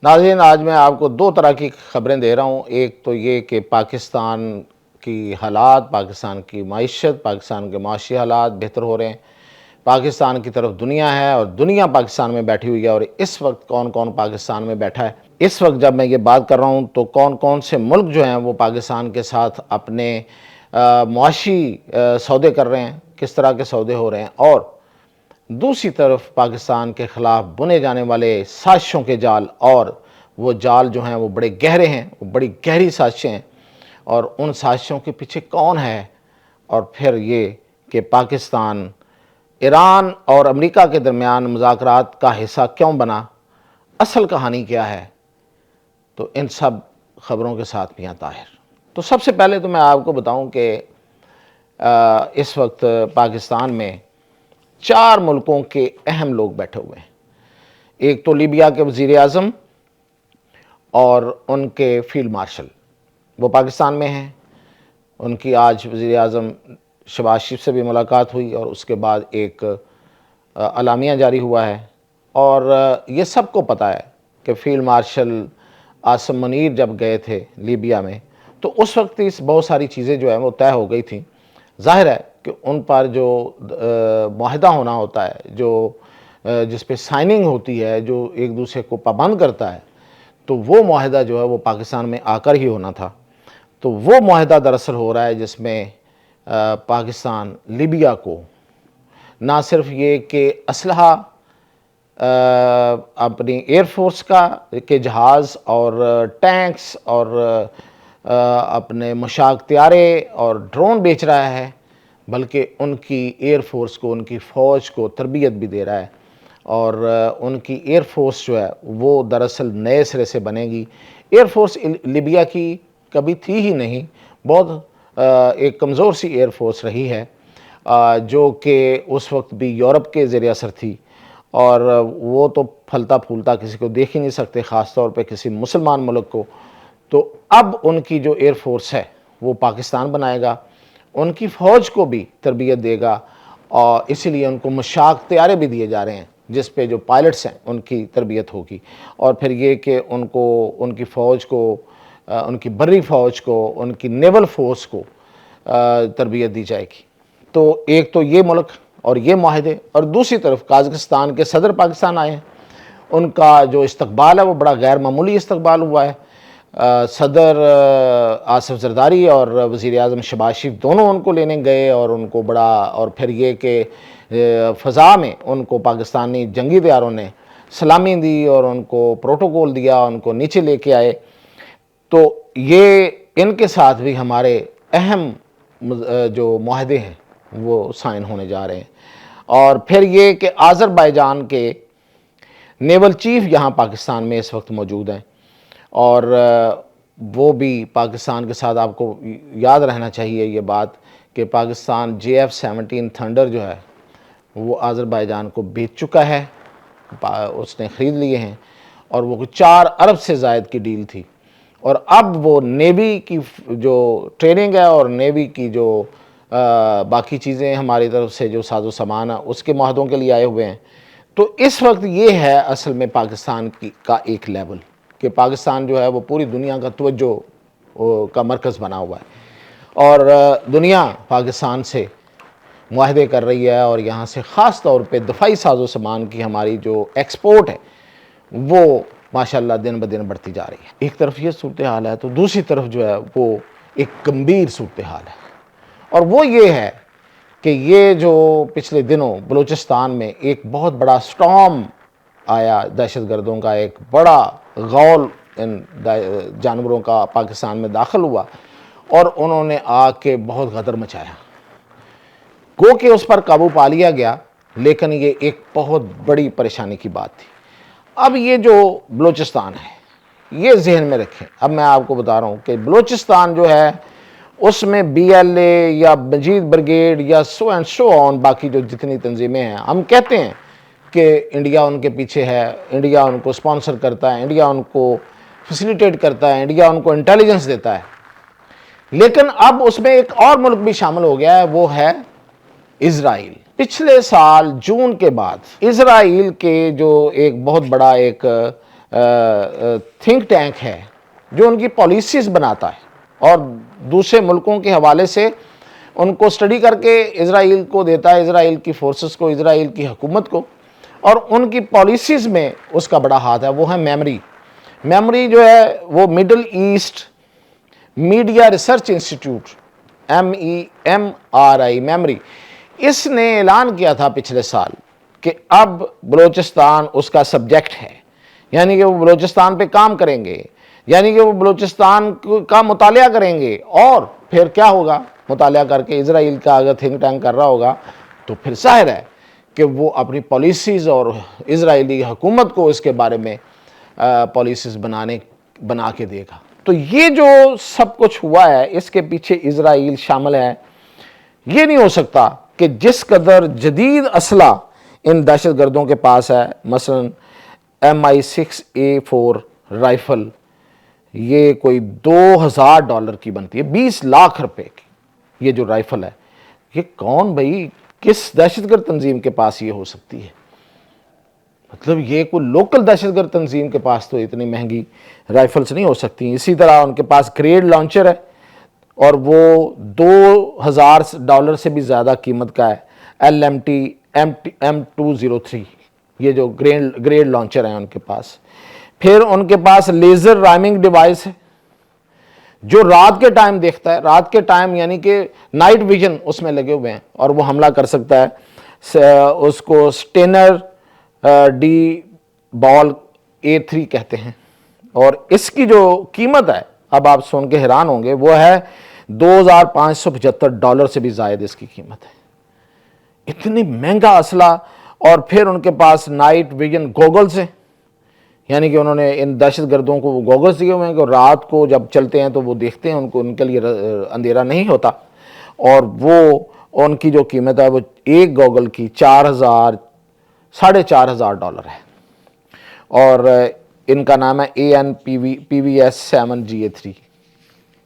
ناظرین، آج میں آپ کو دو طرح کی خبریں دے رہا ہوں۔ ایک تو یہ کہ پاکستان کی حالات، پاکستان کی معیشت، پاکستان کے معاشی حالات بہتر ہو رہے ہیں، پاکستان کی طرف دنیا ہے اور دنیا پاکستان میں بیٹھی ہوئی ہے، اور اس وقت کون کون پاکستان میں بیٹھا ہے۔ اس وقت جب میں یہ بات کر رہا ہوں تو کون کون سے ملک جو ہیں وہ پاکستان کے ساتھ اپنے معاشی سودے کر رہے ہیں، کس طرح کے سودے ہو رہے ہیں، اور دوسری طرف پاکستان کے خلاف بنے جانے والے سازشوں کے جال، اور وہ جال جو ہیں وہ بڑے گہرے ہیں، وہ بڑی گہری سازشیں ہیں، اور ان سازشوں کے پیچھے کون ہے، اور پھر یہ کہ پاکستان ایران اور امریکہ کے درمیان مذاکرات کا حصہ کیوں بنا، اصل کہانی کیا ہے۔ تو ان سب خبروں کے ساتھ میاں طاہر۔ تو سب سے پہلے تو میں آپ کو بتاؤں کہ اس وقت پاکستان میں 4 ملکوں کے اہم لوگ بیٹھے ہوئے ہیں۔ ایک تو لیبیا کے وزیر اعظم اور ان کے فیلڈ مارشل، وہ پاکستان میں ہیں۔ ان کی آج وزیر اعظم شہباز شریف سے بھی ملاقات ہوئی، اور اس کے بعد ایک اعلامیہ جاری ہوا ہے، اور یہ سب کو پتہ ہے کہ فیلڈ مارشل عاصم منیر جب گئے تھے لیبیا میں تو اس وقت اس بہت ساری چیزیں جو ہیں وہ طے ہو گئی تھیں۔ ظاہر ہے کہ ان پر جو معاہدہ ہونا ہوتا ہے، جو جس پہ سائننگ ہوتی ہے، جو ایک دوسرے کو پابند کرتا ہے، تو وہ معاہدہ جو ہے وہ پاکستان میں آ کر ہی ہونا تھا۔ تو وہ معاہدہ دراصل ہو رہا ہے جس میں پاکستان لیبیا کو نہ صرف یہ کہ اسلحہ اپنی ایئر فورس کے جہاز اور ٹینکس اور اپنے مشاق طیارے اور ڈرون بیچ رہا ہے، بلکہ ان کی ایئر فورس کو، ان کی فوج کو تربیت بھی دے رہا ہے، اور ان کی ایئر فورس جو ہے وہ دراصل نئے سرے سے بنے گی۔ ایئر فورس لیبیا کی کبھی تھی ہی نہیں، بہت ایک کمزور سی ایئر فورس رہی ہے، جو کہ اس وقت بھی یورپ کے زیر اثر تھی، اور وہ تو پھلتا پھولتا کسی کو دیکھ ہی نہیں سکتے، خاص طور پہ کسی مسلمان ملک کو۔ تو اب ان کی جو ایئر فورس ہے وہ پاکستان بنائے گا، ان کی فوج کو بھی تربیت دے گا، اور اسی لیے ان کو مشاق طیارے بھی دیے جا رہے ہیں جس پہ جو پائلٹس ہیں ان کی تربیت ہوگی، اور پھر یہ کہ ان کی فوج کو، ان کی بری فوج کو، ان کی نیول فورس کو تربیت دی جائے گی۔ تو ایک تو یہ ملک اور یہ معاہدے، اور دوسری طرف قازقستان کے صدر پاکستان آئے ہیں، ان کا جو استقبال ہے وہ بڑا غیر معمولی استقبال ہوا ہے۔ صدر آصف زرداری اور وزیر اعظم شہباز شریف دونوں ان کو لینے گئے، اور ان کو بڑا، اور پھر یہ کہ فضا میں ان کو پاکستانی جنگی طیاروں نے سلامی دی اور ان کو پروٹوکول دیا، ان کو نیچے لے کے آئے۔ تو یہ ان کے ساتھ بھی ہمارے اہم جو معاہدے ہیں وہ سائن ہونے جا رہے ہیں۔ اور پھر یہ کہ آذربائیجان کے نیول چیف یہاں پاکستان میں اس وقت موجود ہیں، اور وہ بھی پاکستان کے ساتھ، آپ کو یاد رہنا چاہیے یہ بات کہ پاکستان JF-17 تھنڈر جو ہے وہ آذربائیجان کو بیچ چکا ہے، اس نے خرید لیے ہیں، اور وہ 4 ارب سے زائد کی ڈیل تھی، اور اب وہ نیوی کی جو ٹریننگ ہے اور نیوی کی جو باقی چیزیں ہماری طرف سے جو ساز و سامان ہے اس کے معاہدوں کے لیے آئے ہوئے ہیں۔ تو اس وقت یہ ہے اصل میں پاکستان کا ایک لیول کہ پاکستان جو ہے وہ پوری دنیا کا توجہ کا مرکز بنا ہوا ہے، اور دنیا پاکستان سے معاہدے کر رہی ہے، اور یہاں سے خاص طور پہ دفاعی ساز و سامان کی ہماری جو ایکسپورٹ ہے وہ ماشاءاللہ دن بدن بڑھتی جا رہی ہے۔ ایک طرف یہ صورتحال ہے تو دوسری طرف جو ہے وہ ایک گمبھیر صورتحال ہے، اور وہ یہ ہے کہ یہ جو پچھلے دنوں بلوچستان میں ایک بہت بڑا سٹارم آیا، دہشت گردوں کا ایک بڑا غول ان جانوروں کا پاکستان میں داخل ہوا، اور انہوں نے آ کے بہت غدر مچایا، گو کہ اس پر قابو پا لیا گیا، لیکن یہ ایک بہت بڑی پریشانی کی بات تھی۔ اب یہ جو بلوچستان ہے یہ ذہن میں رکھیں، اب میں آپ کو بتا رہا ہوں کہ بلوچستان جو ہے اس میں BLA یا مجید بریگیڈ یا سو اینڈ سو آن، باقی جو جتنی تنظیمیں ہیں، ہم کہتے ہیں کہ انڈیا ان کے پیچھے ہے، انڈیا ان کو سپانسر کرتا ہے، انڈیا ان کو فیسیلیٹیٹ کرتا ہے، انڈیا ان کو انٹیلیجنس دیتا ہے، لیکن اب اس میں ایک اور ملک بھی شامل ہو گیا ہے، وہ ہے اسرائیل۔ پچھلے سال جون کے بعد اسرائیل کے جو ایک بہت بڑا ایک تھنک ٹینک ہے جو ان کی پالیسیز بناتا ہے اور دوسرے ملکوں کے حوالے سے ان کو اسٹڈی کر کے اسرائیل کو دیتا ہے، اسرائیل کی فورسز کو، اسرائیل کی حکومت کو، اور ان کی پالیسیز میں اس کا بڑا ہاتھ ہے، وہ ہے میمری جو ہے وہ Middle East media research institute MEMRI MEMRI, اس نے اعلان کیا تھا پچھلے سال کہ اب بلوچستان اس کا سبجیکٹ ہے، یعنی کہ وہ بلوچستان پہ کام کریں گے، یعنی کہ وہ بلوچستان کا مطالعہ کریں گے، اور پھر کیا ہوگا مطالعہ کر کے اسرائیل کا اگر تھنک ٹینک کر رہا ہوگا تو پھر ظاہر ہے کہ وہ اپنی پالیسیز اور اسرائیلی حکومت کو اس کے بارے میں پالیسیز بنا کے دے گا۔ تو یہ جو سب کچھ ہوا ہے اس کے پیچھے اسرائیل شامل ہے۔ یہ نہیں ہو سکتا کہ جس قدر جدید اسلحہ ان دہشت گردوں کے پاس ہے، مثلا MI6A4 رائفل، یہ کوئی $2000 کی بنتی ہے، 20 لاکھ روپے کی یہ جو رائفل ہے، یہ کون بھائی کس دہشت گرد تنظیم کے پاس یہ ہو سکتی ہے؟ مطلب یہ کوئی لوکل دہشت گرد تنظیم کے پاس تو اتنی مہنگی رائفلز نہیں ہو سکتی۔ اسی طرح ان کے پاس گریڈ لانچر ہے اور وہ $2000 سے بھی زیادہ قیمت کا ہے، LMT M203، یہ جو گریڈ لانچر ہیں ان کے پاس۔ پھر ان کے پاس لیزر رائمنگ ڈیوائس ہے جو رات کے ٹائم دیکھتا ہے، رات کے ٹائم یعنی کہ نائٹ ویژن اس میں لگے ہوئے ہیں اور وہ حملہ کر سکتا ہے۔ اس کو سٹینر ڈی بال A3 کہتے ہیں، اور اس کی جو قیمت ہے اب آپ سن کے حیران ہوں گے، وہ ہے $2575 سے بھی زائد اس کی قیمت ہے۔ اتنی مہنگا اسلحہ، اور پھر ان کے پاس نائٹ ویژن گوگلز ہیں، یعنی کہ انہوں نے ان دہشت گردوں کو وہ گوگلز دیے ہوئے ہیں کہ رات کو جب چلتے ہیں تو وہ دیکھتے ہیں، ان کے لیے اندھیرا نہیں ہوتا، اور وہ ان کی جو قیمت ہے وہ ایک گوگل کی $4,500 ہے، اور ان کا نام ہے AN/PVS 7GA3۔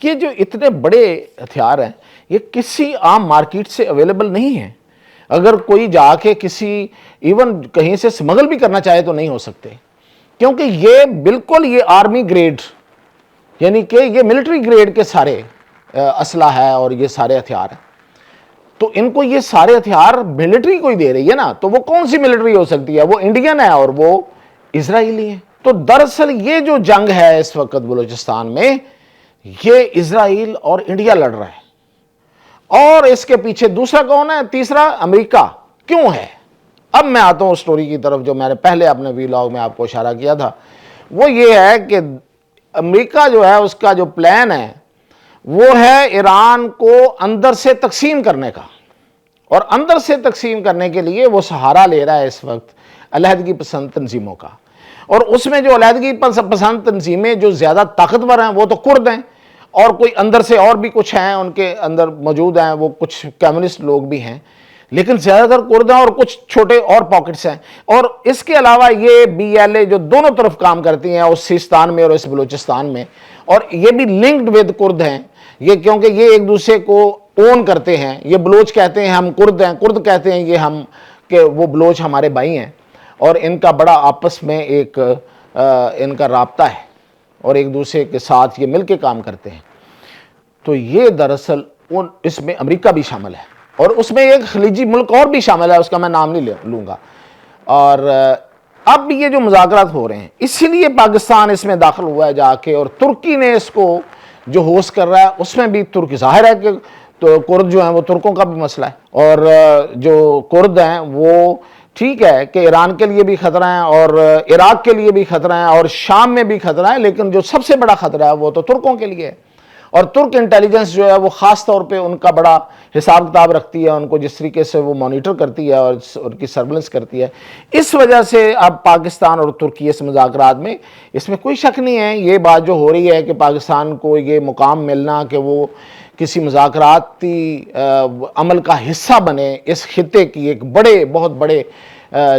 یہ جو اتنے بڑے ہتھیار ہیں یہ کسی عام مارکیٹ سے اویلیبل نہیں ہیں، اگر کوئی جا کے کسی ایون کہیں سے سمگل بھی کرنا چاہے تو نہیں ہو سکتے، کیونکہ یہ بالکل یہ آرمی گریڈ یعنی کہ یہ ملٹری گریڈ کے سارے اسلحہ ہے اور یہ سارے ہتھیار ہیں۔ تو ان کو یہ سارے ہتھیار ملٹری کو ہی دے رہی ہے نا، تو وہ کون سی ملٹری ہو سکتی ہے؟ وہ انڈین ہے اور وہ اسرائیلی ہیں۔ تو دراصل یہ جو جنگ ہے اس وقت بلوچستان میں، یہ اسرائیل اور انڈیا لڑ رہا ہے، اور اس کے پیچھے دوسرا کون ہے؟ تیسرا امریکہ کیوں ہے؟ اب میں آتا ہوں سٹوری کی طرف جو میں نے پہلے اپنے ویلاگ میں آپ کو اشارہ کیا تھا، وہ یہ ہے کہ امریکہ جو ہے اس کا جو پلان ہے وہ ہے ایران کو اندر سے تقسیم کرنے کا، اور اندر سے تقسیم کرنے کے لیے وہ سہارا لے رہا ہے اس وقت علیحدگی پسند تنظیموں کا، اور اس میں جو علیحدگی پسند تنظیمیں جو زیادہ طاقتور ہیں وہ تو کرد ہیں، اور کوئی اندر سے اور بھی کچھ ہیں ان کے اندر موجود ہیں، وہ کچھ کمیونسٹ لوگ بھی ہیں، لیکن زیادہ تر کرد ہیں اور کچھ چھوٹے اور پاکٹس ہیں۔ اور اس کے علاوہ یہ BLA جو دونوں طرف کام کرتی ہیں، اس سیستان میں اور اس بلوچستان میں، اور یہ بھی لنکڈ ود کرد ہیں، یہ کیونکہ یہ ایک دوسرے کو اون کرتے ہیں، یہ بلوچ کہتے ہیں ہم کرد ہیں، کرد کہتے ہیں یہ ہم کہ وہ بلوچ ہمارے بھائی ہیں، اور ان کا بڑا آپس میں ایک ان کا رابطہ ہے اور ایک دوسرے کے ساتھ یہ مل کے کام کرتے ہیں۔ تو یہ دراصل اس میں امریکہ بھی شامل ہے، اور اس میں ایک خلیجی ملک اور بھی شامل ہے، اس کا میں نام نہیں لوں گا۔ اور اب یہ جو مذاکرات ہو رہے ہیں اسی لیے پاکستان اس میں داخل ہوا ہے جا کے، اور ترکی نے اس کو جو ہوسٹ کر رہا ہے اس میں بھی ترک ظاہر ہے کہ تو کرد جو ہیں وہ ترکوں کا بھی مسئلہ ہے، اور جو کرد ہیں وہ ٹھیک ہے کہ ایران کے لیے بھی خطرہ ہیں اور عراق کے لیے بھی خطرہ ہیں اور شام میں بھی خطرہ ہے، لیکن جو سب سے بڑا خطرہ ہے وہ تو ترکوں کے لیے ہے، اور ترک انٹیلیجنس جو ہے وہ خاص طور پہ ان کا بڑا حساب کتاب رکھتی ہے، ان کو جس طریقے سے وہ مانیٹر کرتی ہے اور ان کی سرولنس کرتی ہے۔ اس وجہ سے اب پاکستان اور ترکی اس مذاکرات میں، اس میں کوئی شک نہیں ہے، یہ بات جو ہو رہی ہے کہ پاکستان کو یہ مقام ملنا کہ وہ کسی مذاکراتی عمل کا حصہ بنے، اس خطے کی ایک بہت بڑے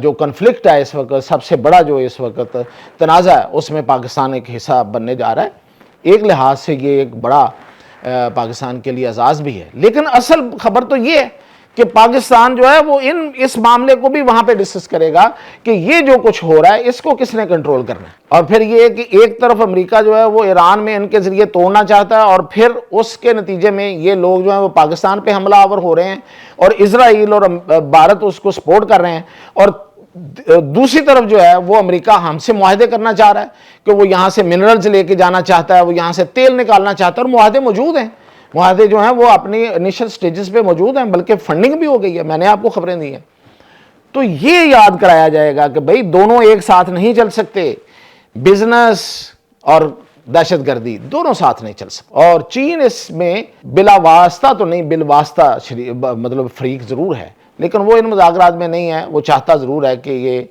جو کنفلکٹ ہے اس وقت، سب سے بڑا جو اس وقت تنازع ہے اس میں پاکستان ایک حصہ بننے جا رہا ہے۔ ایک لحاظ سے یہ ایک بڑا پاکستان کے لیے اعزاز بھی ہے، لیکن اصل خبر تو یہ ہے کہ پاکستان جو ہے وہ اس معاملے کو بھی وہاں پہ ڈسکس کرے گا کہ یہ جو کچھ ہو رہا ہے اس کو کس نے کنٹرول کرنا ہے. اور پھر یہ کہ ایک طرف امریکہ جو ہے وہ ایران میں ان کے ذریعے توڑنا چاہتا ہے، اور پھر اس کے نتیجے میں یہ لوگ جو ہیں وہ پاکستان پہ حملہ آور ہو رہے ہیں، اور اسرائیل اور بھارت اس کو سپورٹ کر رہے ہیں. اور دوسری طرف جو ہے وہ امریکہ ہم سے معاہدے کرنا چاہ رہا ہے کہ وہ یہاں سے منرلز لے کے جانا چاہتا ہے، وہ یہاں سے تیل نکالنا چاہتا ہے، اور معاہدے موجود ہیں. معاہدے جو ہیں وہ اپنی انیشل سٹیجز پہ موجود ہیں، بلکہ فنڈنگ بھی ہو گئی ہے، میں نے آپ کو خبریں دی ہیں. تو یہ یاد کرایا جائے گا کہ بھئی دونوں ایک ساتھ نہیں چل سکتے، بزنس اور دہشت گردی دونوں ساتھ نہیں چل سکتے. اور چین اس میں بلا واسطہ تو نہیں، بالواسطہ مطلب فریق ضرور ہے، لیکن وہ ان مذاکرات میں نہیں ہے. وہ چاہتا ضرور ہے کہ یہ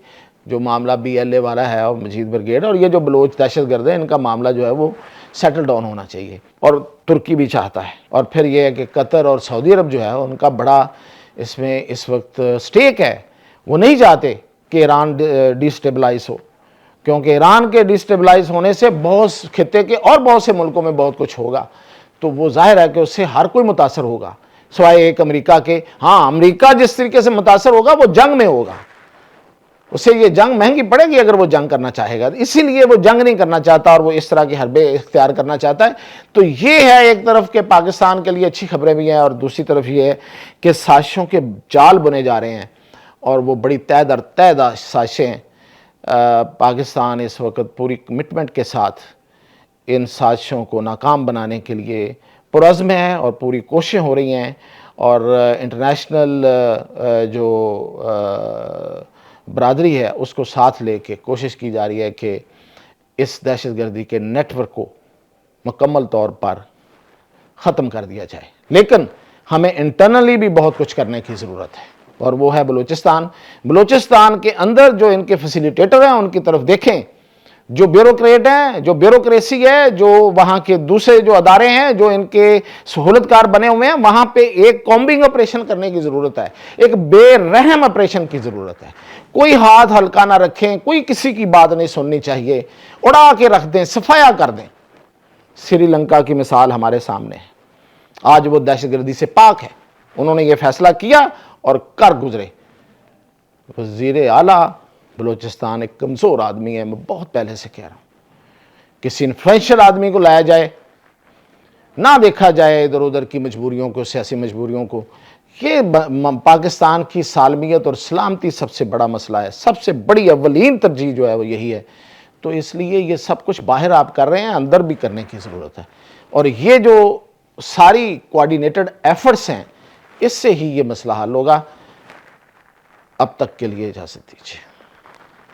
جو معاملہ BLA والا ہے اور مجید برگیڈ اور یہ جو بلوچ دہشت گرد ہے، ان کا معاملہ جو ہے وہ سیٹل ڈاؤن ہونا چاہیے، اور ترکی بھی چاہتا ہے. اور پھر یہ ہے کہ قطر اور سعودی عرب جو ہے ان کا بڑا اس میں اس وقت سٹیک ہے. وہ نہیں چاہتے کہ ایران ڈی سٹیبلائز ہو، کیونکہ ایران کے ڈی سٹیبلائز ہونے سے بہت خطے کے اور بہت سے ملکوں میں بہت کچھ ہوگا. تو وہ ظاہر ہے کہ اس سے ہر کوئی متاثر ہوگا سوائے ایک امریکہ کے. ہاں، امریکہ جس طریقے سے متاثر ہوگا وہ جنگ میں ہوگا، اسے یہ جنگ مہنگی پڑے گی اگر وہ جنگ کرنا چاہے گا، اسی لیے وہ جنگ نہیں کرنا چاہتا اور وہ اس طرح کی حربے اختیار کرنا چاہتا ہے. تو یہ ہے ایک طرف کہ پاکستان کے لیے اچھی خبریں بھی ہیں، اور دوسری طرف یہ ہے کہ سازشوں کے جال بنے جا رہے ہیں، اور وہ بڑی طے در طے سازشیں. پاکستان اس وقت پوری کمٹمنٹ کے ساتھ ان سازشوں کو ناکام بنانے کے لیے پرعزم ہے، اور پوری کوششیں ہو رہی ہیں. اور انٹرنیشنل جو برادری ہے اس کو ساتھ لے کے کوشش کی جا رہی ہے کہ اس دہشت گردی کے نیٹ ورک کو مکمل طور پر ختم کر دیا جائے. لیکن ہمیں انٹرنلی بھی بہت کچھ کرنے کی ضرورت ہے، اور وہ ہے بلوچستان کے اندر جو ان کے فیسیلیٹیٹر ہیں ان کی طرف دیکھیں، جو بیوروکریٹ ہیں، جو بیوروکریسی ہے، جو وہاں کے دوسرے جو ادارے ہیں جو ان کے سہولت کار بنے ہوئے ہیں، وہاں پہ ایک کامبنگ آپریشن کرنے کی ضرورت ہے، ایک بے رحم آپریشن کی ضرورت ہے. کوئی ہاتھ ہلکا نہ رکھیں، کوئی کسی کی بات نہیں سننی چاہیے، اڑا کے رکھ دیں، صفایا کر دیں. سری لنکا کی مثال ہمارے سامنے ہے، آج وہ دہشت گردی سے پاک ہے. انہوں نے یہ فیصلہ کیا اور کر گزرے. وزیر اعلیٰ بلوچستان ایک کمزور آدمی ہے، میں بہت پہلے سے کہہ رہا ہوں. کسی انفلوئنشل آدمی کو لایا جائے، نہ دیکھا جائے ادھر ادھر کی مجبوریوں کو، سیاسی مجبوریوں کو. یہ پاکستان کی سالمیت اور سلامتی سب سے بڑا مسئلہ ہے، سب سے بڑی اولین ترجیح جو ہے وہ یہی ہے. تو اس لیے یہ سب کچھ باہر آپ کر رہے ہیں، اندر بھی کرنے کی ضرورت ہے. اور یہ جو ساری کوآرڈینیٹڈ ایفرٹس ہیں، اس سے ہی یہ مسئلہ حل ہوگا. اب تک کے لیے اجازت دیجیے.